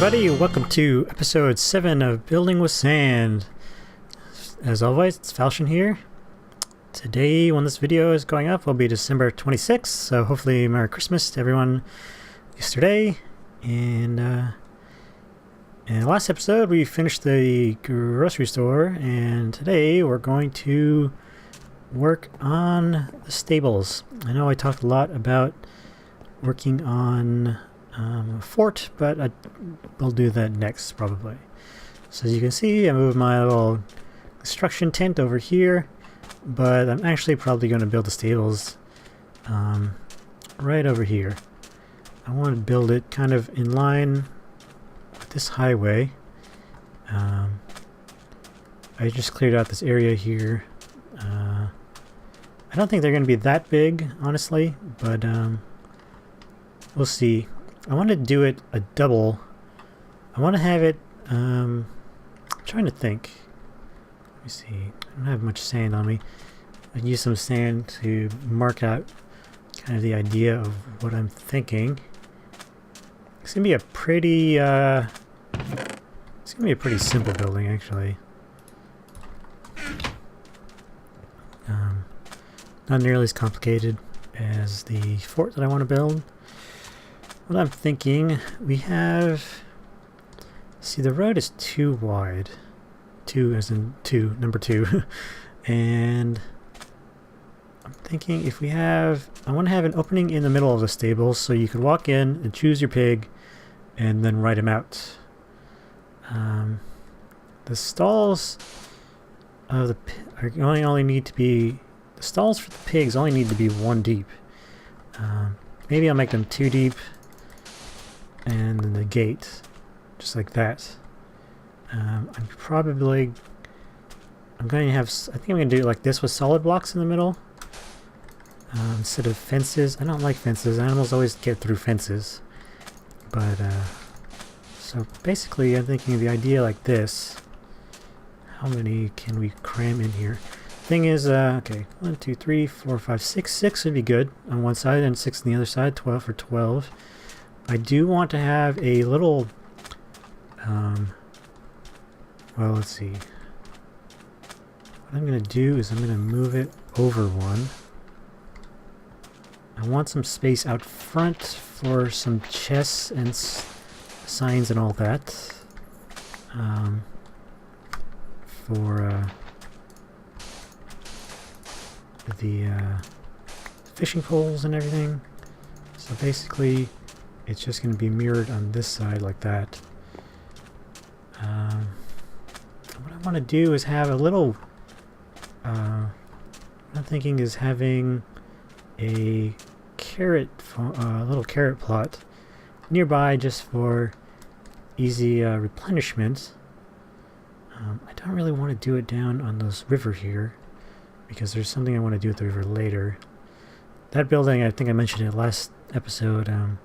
everybody, welcome to episode 7 of Building with Sand. As always, it's Falchion here. Today, when this video is going up, will be December 26th, so hopefully Merry Christmas to everyone yesterday. And in the last episode, we finished the grocery store, and today we're going to work on the stables. I know I talked a lot about working on a fort, but we'll do that next probably. So as you can see, I moved my little construction tent over here, but I'm actually probably going to build the stables right over here. I want to build it kind of in line with this highway. I just cleared out this area here. I don't think they're going to be that big, honestly, but we'll see. I want to do it a double. I want to have it, I'm trying to think. Let me see. I don't have much sand on me. I can use some sand to mark out kind of the idea of what I'm thinking. It's going to be a pretty, simple building, actually. Not nearly as complicated as the fort that I want to build. What I'm thinking, we have... See, the road is too wide. 2 as in 2, number 2. And I'm thinking if we have... I want to have an opening in the middle of the stable so you could walk in and choose your pig and then ride him out. The stalls of the only need to be... The stalls for the pigs only need to be 1 deep. Maybe I'll make them 2 deep. And then the gate, just like that. I'm going to have, I think I'm going to do it like this with solid blocks in the middle. Instead of fences. I don't like fences. Animals always get through fences. But, so basically I'm thinking the idea like this. How many can we cram in here? Thing is, okay, 1, 2, 3, 4, 5, 6. 6 would be good on one side and 6 on the other side. 12 for 12. I do want to have a little, well, let's see. What I'm going to do is I'm going to move it over 1. I want some space out front for some chests and signs and all that. For the fishing poles and everything. So basically... It's just going to be mirrored on this side like that. What I want to do is have a little... what I'm thinking is having a little carrot plot nearby just for easy replenishment. I don't really want to do it down on this river here because there's something I want to do with the river later. That building, I think I mentioned it last episode,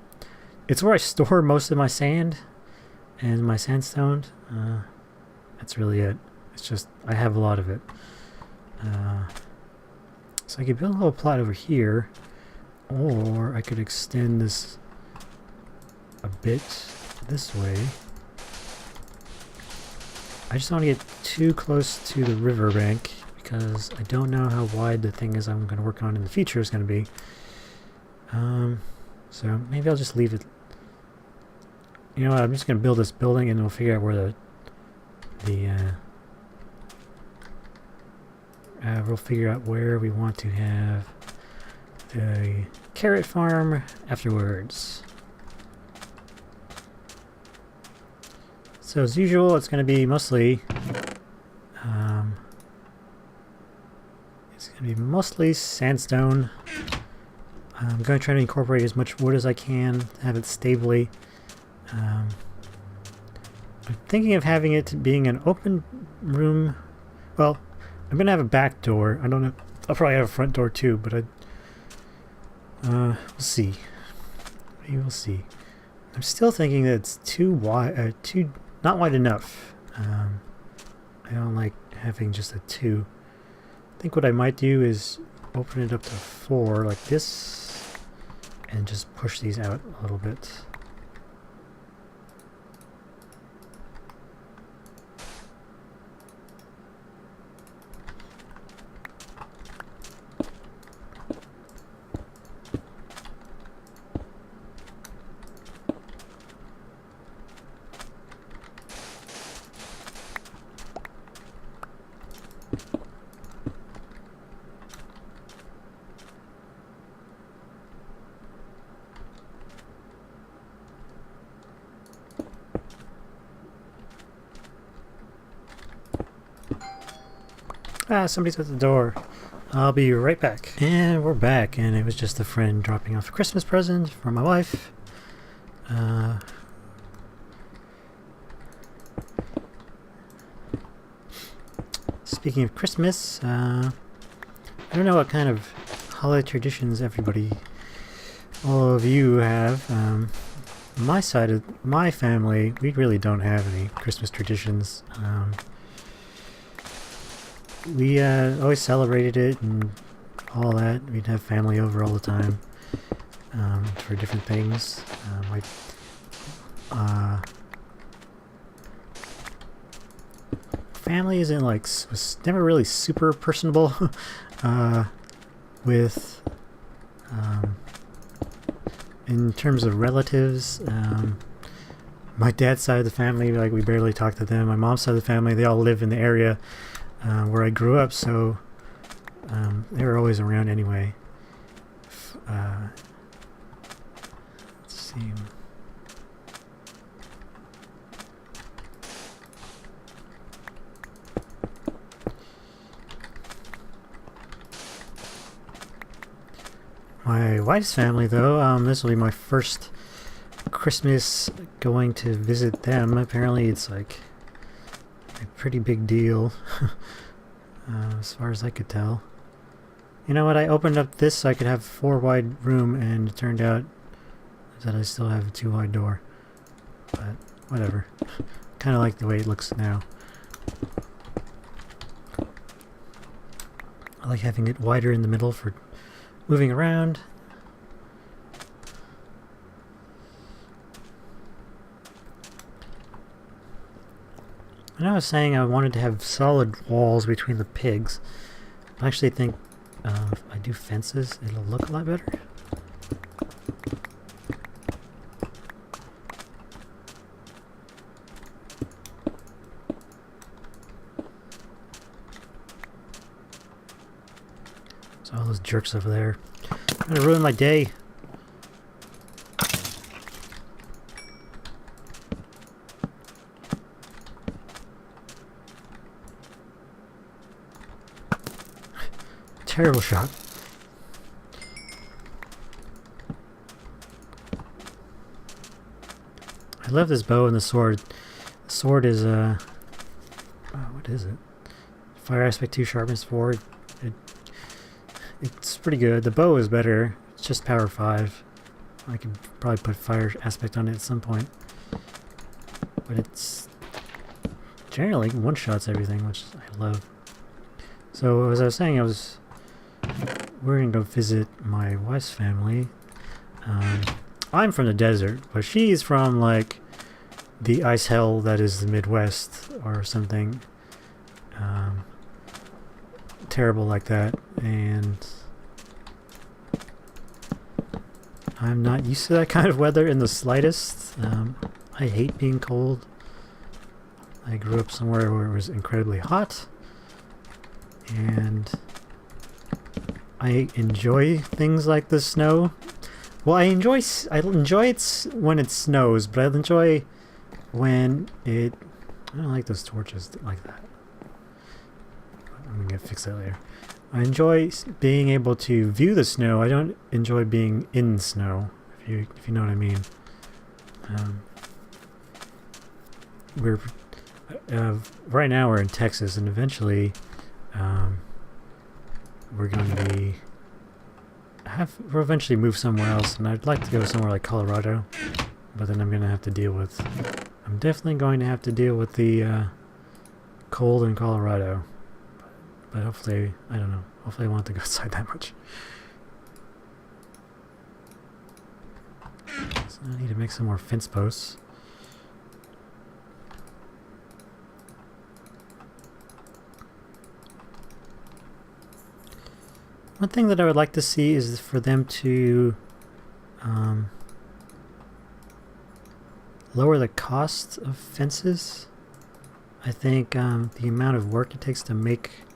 it's where I store most of my sand and my sandstone. That's really it. It's just, I have a lot of it. So I could build a little plot over here, or I could extend this a bit this way. I just don't want to get too close to the riverbank because I don't know how wide the thing is I'm going to work on in the future is going to be. So maybe I'll just leave it. You know what, I'm just going to build this building and we'll figure out where we'll figure out where we want to have the carrot farm afterwards. So as usual, it's going to be mostly sandstone. I'm going to try to incorporate as much wood as I can, have it stably. I'm thinking of having it being an open room. Well, I'm going to have a back door. I don't know. I'll probably have a front door too, but we'll see. Maybe we'll see. I'm still thinking that it's too wide, not wide enough. I don't like having just a 2. I think what I might do is open it up to 4 like this and just push these out a little bit. Ah, somebody's at the door. I'll be right back. And we're back, and it was just a friend dropping off a Christmas present for my wife. Speaking of Christmas, I don't know what kind of holiday traditions all of you have. My side of my family, we really don't have any Christmas traditions. We always celebrated it and all that. We'd have family over all the time for different things. Family isn't like was never really super personable with in terms of relatives. My dad's side of the family, like, we barely talk to them. My mom's side of the family, they all live in the area where I grew up, so they were always around anyway. Let's see. My wife's family, though, this will be my first Christmas going to visit them. Apparently it's like a pretty big deal, as far as I could tell. You know what, I opened up this so I could have a 4-wide room, and it turned out that I still have a 2-wide door. But whatever. Kind of like the way it looks now. I like having it wider in the middle for moving around. And I was saying I wanted to have solid walls between the pigs. I actually think if I do fences, it'll look a lot better. So all those jerks over there. I'm gonna ruin my day. Terrible shot. I love this bow and the sword. The sword is oh, what is it? Fire aspect 2, sharpness 4. It's pretty good. The bow is better. It's just power 5. I could probably put fire aspect on it at some point. But it's generally one-shots everything, which I love. So as I was saying, we're gonna go visit my wife's family. I'm from the desert, but she's from like the ice hell that is the Midwest or something. Terrible like that, and I'm not used to that kind of weather in the slightest. I hate being cold. I grew up somewhere where it was incredibly hot, and I enjoy things like the snow. Well, I enjoy it when it snows, but I enjoy when it... I don't like those torches like that. I'm gonna fix that later. I enjoy being able to view the snow. I don't enjoy being in snow, if you know what I mean. We're right now we're in Texas, and eventually we're going to we'll eventually move somewhere else, and I'd like to go somewhere like Colorado, but then I'm definitely going to have to deal with the cold in Colorado. But hopefully, I don't know, hopefully I won't have to go outside that much. So I need to make some more fence posts. One thing that I would like to see is for them to lower the cost of fences. I think the amount of work it takes to make,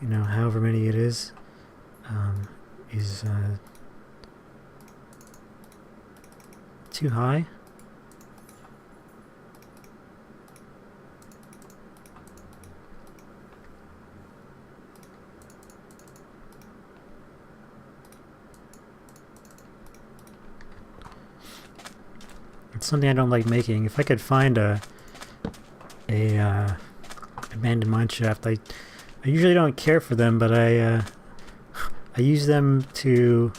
you know, however many it is too high. something I don't like making. If I could find a abandoned mine shaft, I usually don't care for them, but I use them to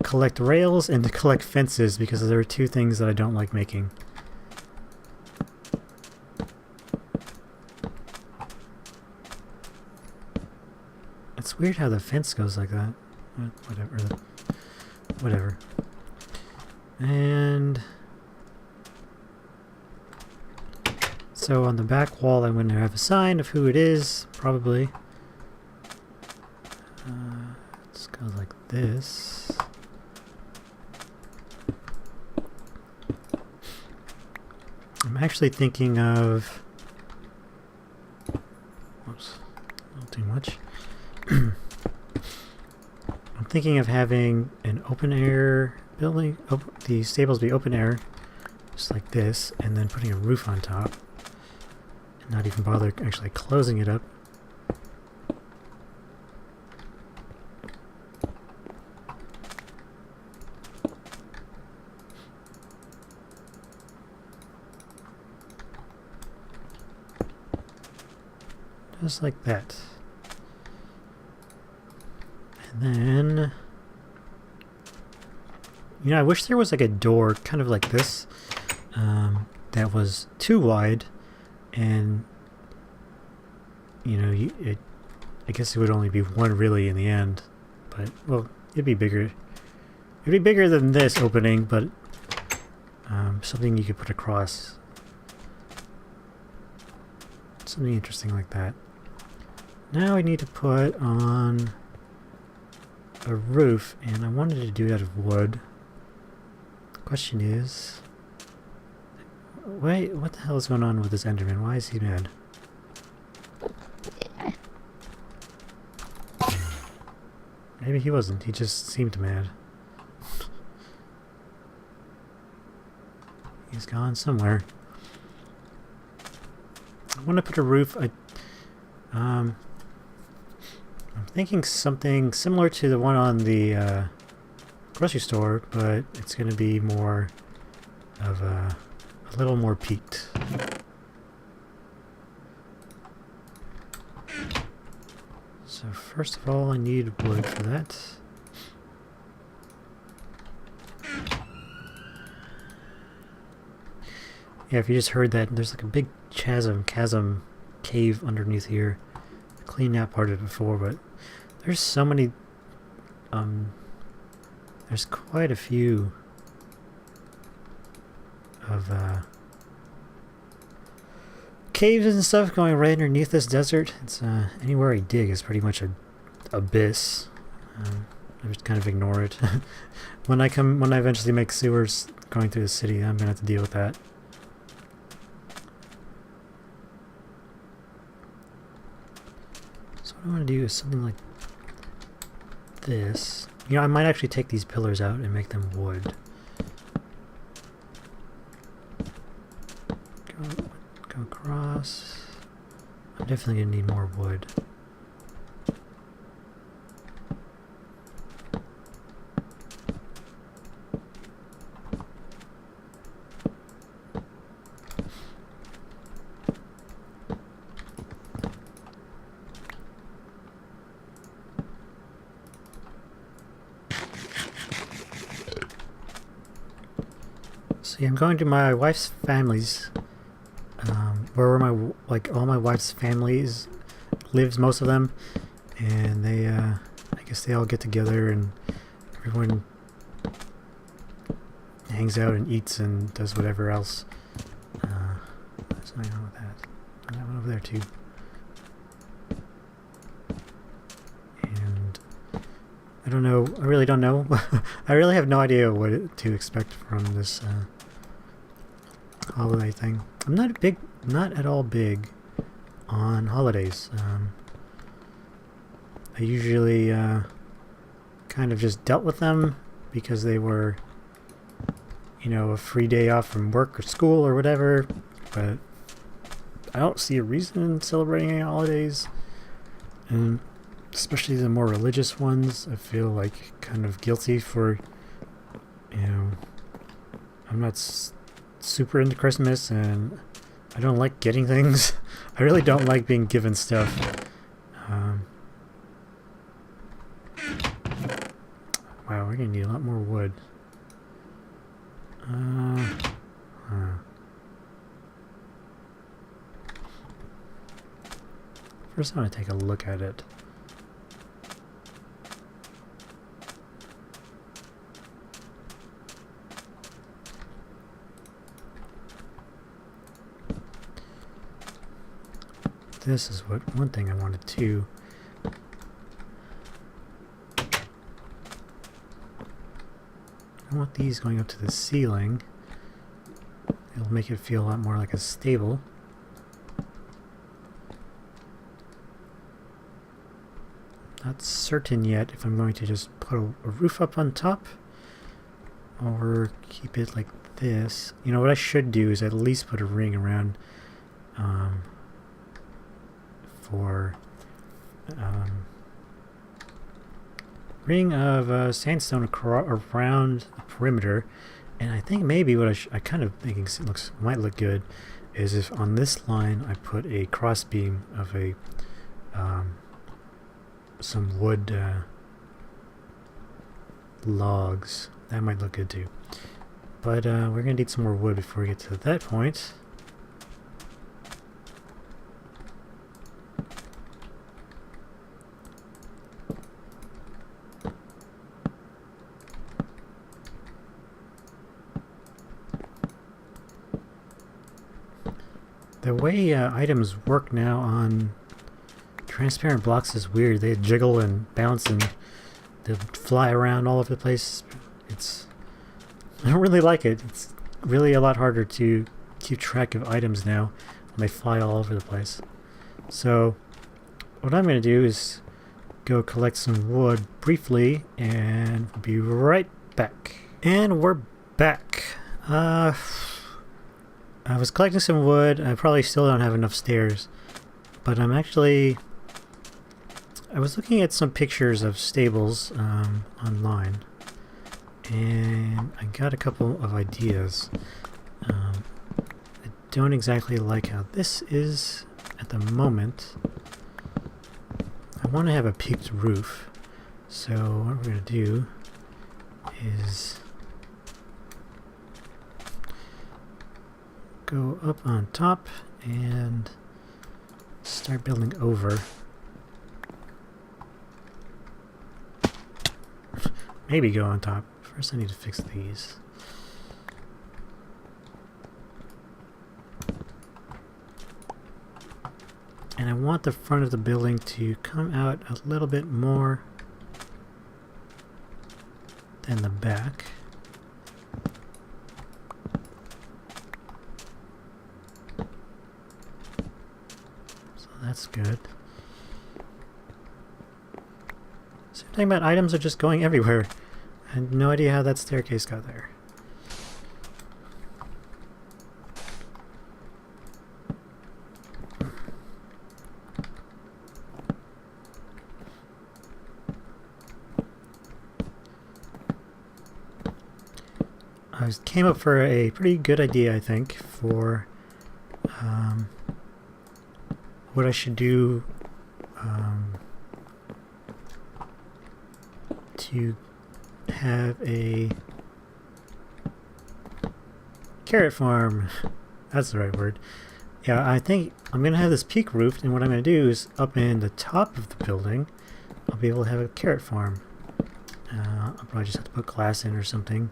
collect rails and to collect fences because there are two things that I don't like making. It's weird how the fence goes like that. Whatever. And so on the back wall I'm going to have a sign of who it is, probably. Let's go like this. I'm actually thinking of... Whoops, a little too much. I'm thinking of having an open air building, the stables be open air, just like this, and then putting a roof on top, and not even bother actually closing it up. Just like that. And then, you know, I wish there was like a door kind of like this that was too wide, and you know, I guess it would only be one really in the end, but well, it'd be bigger. It'd be bigger than this opening, but something you could put across. Something interesting like that. Now I need to put on a roof, and I wanted to do it out of wood. The question is, wait, what the hell is going on with this Enderman? Why is he mad? Maybe he wasn't, he just seemed mad. He's gone somewhere. I want to put a roof. I'm thinking something similar to the one on the grocery store, but it's going to be more of a little more peaked. So first of all, I need wood for that. Yeah, if you just heard that, there's like a big chasm, cave underneath here. I cleaned that part of it before, but there's so many, there's quite a few of caves and stuff going right underneath this desert. It's anywhere I dig is pretty much an abyss. I just kind of ignore it. when I eventually make sewers going through the city, I'm gonna have to deal with that. So what I want to do is something like this. You know, I might actually take these pillars out and make them wood. Go across. I'm definitely gonna need more wood. See, I'm going to my wife's family's, where all my wife's families lives, most of them, and they, I guess they all get together and everyone hangs out and eats and does whatever else. There's nothing wrong with that. And that one over there too. And I don't know. I really don't know. I really have no idea what to expect from this holiday thing. I'm not at all big on holidays. I usually kind of just dealt with them because they were, you know, a free day off from work or school or whatever, but I don't see a reason in celebrating any holidays, and especially the more religious ones. I feel like kind of guilty for, you know, I'm not super into Christmas and I don't like getting things. I really don't like being given stuff. Wow, we're gonna need a lot more wood. First, I want to take a look at it. This is one thing I wanted to. I want these going up to the ceiling. It'll make it feel a lot more like a stable. Not certain yet if I'm going to just put a roof up on top or keep it like this. You know, what I should do is at least put a ring around ring of sandstone around the perimeter. And I think maybe what I kind of thinking might look good is if on this line I put a cross beam of a some wood logs. That might look good too. But we're gonna need some more wood before we get to that point. The way items work now on transparent blocks is weird. They jiggle and bounce and they fly around all over the place. I don't really like it. It's really a lot harder to keep track of items now when they fly all over the place. So what I'm going to do is go collect some wood briefly and we'll be right back. And we're back. I was collecting some wood. I probably still don't have enough stairs, but I was looking at some pictures of stables online, and I got a couple of ideas. I don't exactly like how this is at the moment. I want to have a peaked roof, so what we're going to do is go up on top and start building over. Maybe go on top. First I need to fix these. And I want the front of the building to come out a little bit more than the back. That's good. So the thing about items are just going everywhere. I had no idea how that staircase got there. I came up for a pretty good idea, I think, for what I should do to have a carrot farm. That's the right word. Yeah, I think I'm going to have this peak roofed, and what I'm going to do is up in the top of the building, I'll be able to have a carrot farm. I'll probably just have to put glass in or something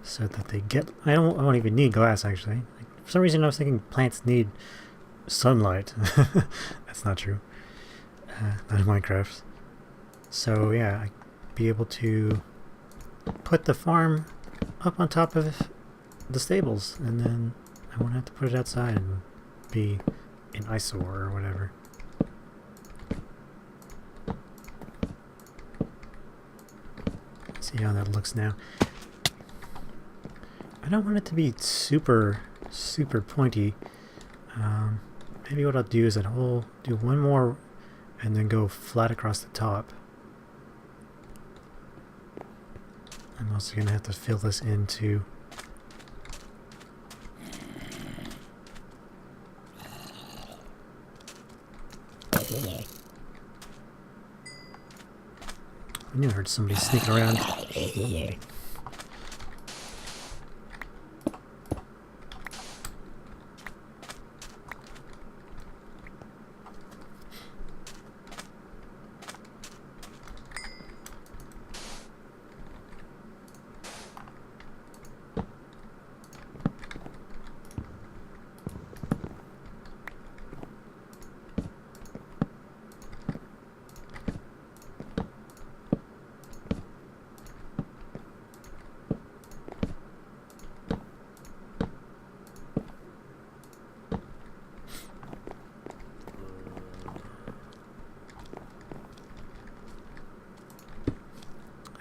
so that they get... I won't even need glass, actually. For some reason I was thinking plants need sunlight. That's not true. Not in Minecraft. So yeah, I'd be able to put the farm up on top of the stables, and then I won't have to put it outside and be an eyesore or whatever. See how that looks now. I don't want it to be super pointy. Maybe what I'll do is I'll do one more and then go flat across the top. I'm also going to have to fill this into I knew I heard somebody sneaking around.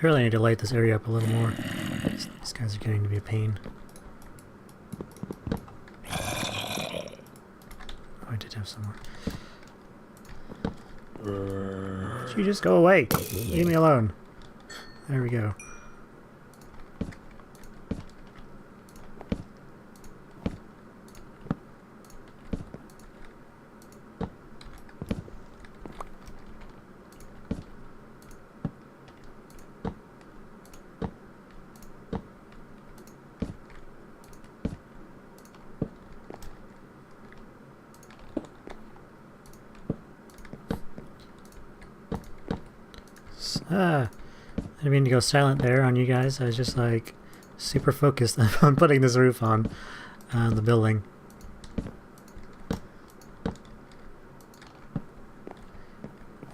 I really need to light this area up a little more. These guys are getting to be a pain. Oh, I did have some more. You just go away. Leave me alone. There we go. I didn't mean to go silent there on you guys. I was just like super focused on putting this roof on the building.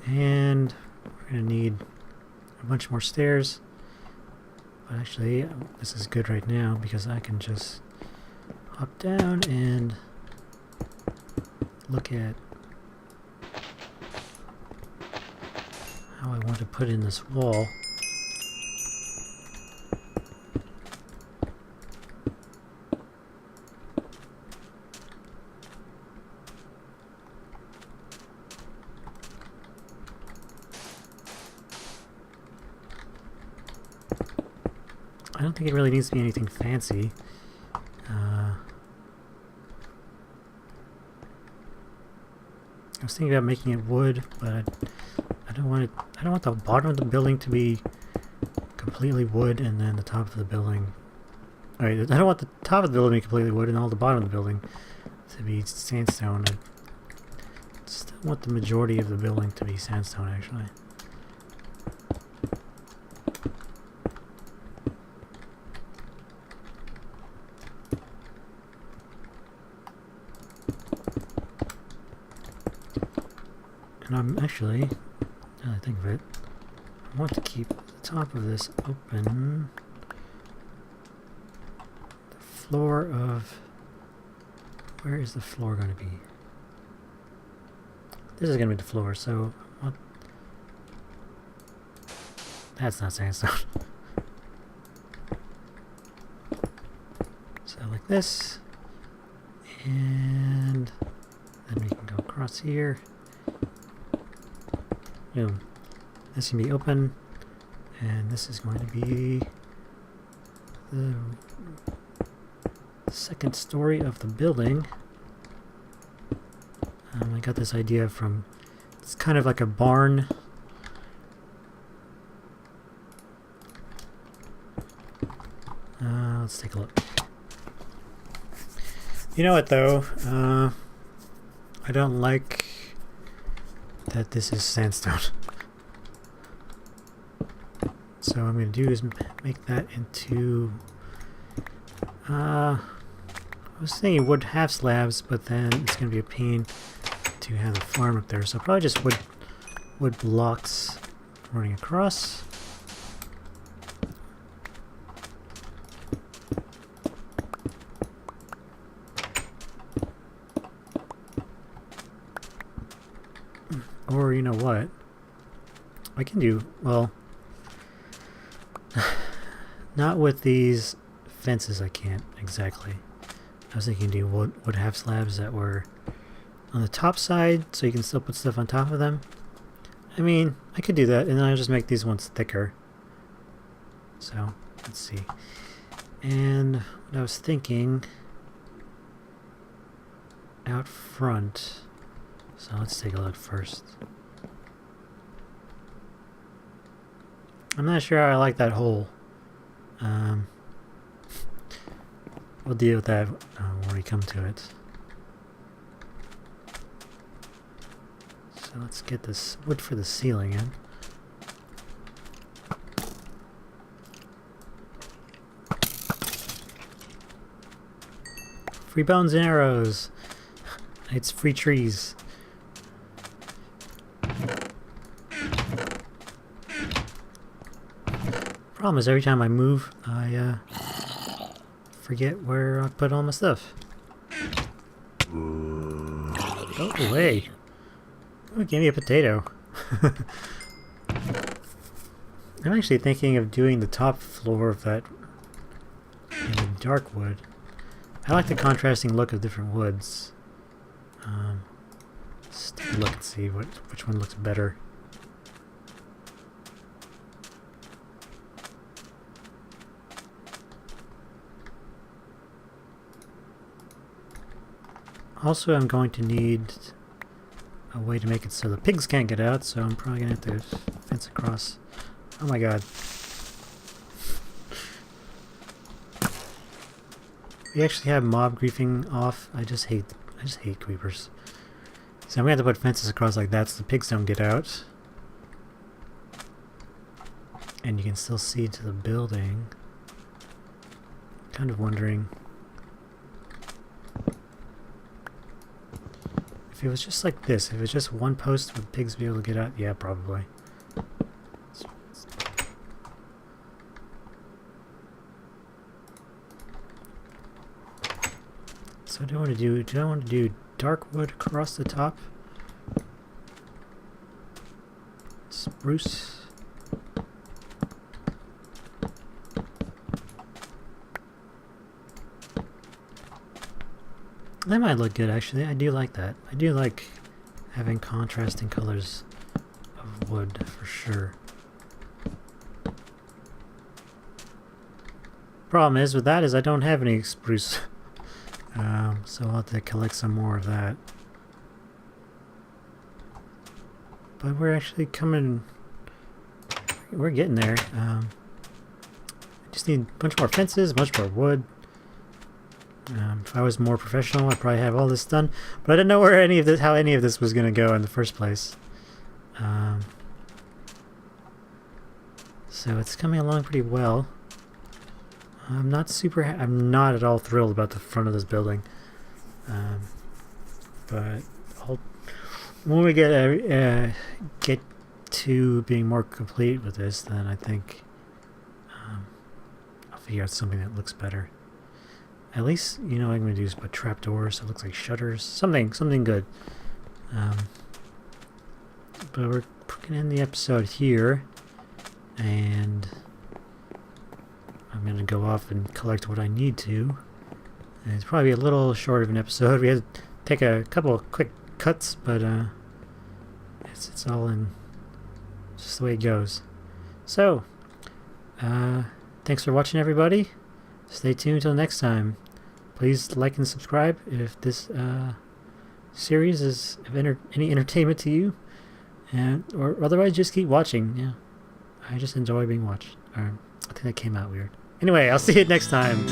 And we're gonna need a bunch more stairs. But actually, this is good right now because I can just hop down and look at how I want to put in this wall. I don't think it really needs to be anything fancy. I was thinking about making it wood, but I don't want it. I don't want the bottom of the building to be completely wood, and then the top of the building. Alright, I don't want the top of the building to be completely wood, and all the bottom of the building to be sandstone. I still want the majority of the building to be sandstone, actually. And I'm actually, now that I think of it, I want to keep the top of this open. The floor of... Where is the floor going to be? This is going to be the floor, so... What? That's not sandstone. So like this. And then we can go across here. Boom. This can be open, and this is going to be the second story of the building. I got this idea from, it's kind of like a barn. Let's take a look. You know what though? I don't like that this is sandstone. So what I'm going to do is make that into... I was thinking wood half slabs, but then it's going to be a pain to have the farm up there. So probably just wood blocks running across. Or, you know what? I can do, well, not with these fences I can't exactly. I was thinking do wood half slabs that were on the top side so you can still put stuff on top of them. I mean, I could do that and then I'll just make these ones thicker. So, let's see. And what I was thinking, out front, so let's take a look first. I'm not sure I like that hole. We'll deal with that when we come to it. So let's get this wood for the ceiling in. Free bones and arrows. It's free trees. Problem is every time I move, I forget where I put all my stuff. Go away. Oh, give me a potato. I'm actually thinking of doing the top floor of that in dark wood. I like the contrasting look of different woods. Let's take a look and see which one looks better. Also, I'm going to need a way to make it so the pigs can't get out, so I'm probably going to have to fence across. Oh my god. We actually have mob griefing off. I just hate creepers. So I'm going to have to put fences across like that so the pigs don't get out. And you can still see to the building. Kind of wondering if it was just like this, if it was just one post would pigs be able to get out? Yeah, probably. So what do I want to do? Do I want to do dark wood across the top? Spruce. That might look good, actually. I do like that. I do like having contrasting colors of wood, for sure. Problem is with that is I don't have any spruce. So I'll have to collect some more of that. But we're actually coming... We're getting there. I just need a bunch more fences, a bunch more wood. If I was more professional, I'd probably have all this done. But I didn't know where how any of this was going to go in the first place. So it's coming along pretty well. I'm not at all thrilled about the front of this building. But when we get to being more complete with this, then I think I'll figure out something that looks better. At least, you know, what I'm going to do is put trapdoors, so it looks like shutters. Something good. But we're going to end the episode here. And I'm going to go off and collect what I need to. And it's probably a little short of an episode. We had to take a couple of quick cuts, but it's all in just the way it goes. So, thanks for watching, everybody. Stay tuned until next time. Please like and subscribe if this series is of any entertainment to you, or otherwise just keep watching. Yeah, I just enjoy being watched. I think that came out weird. Anyway, I'll see you next time.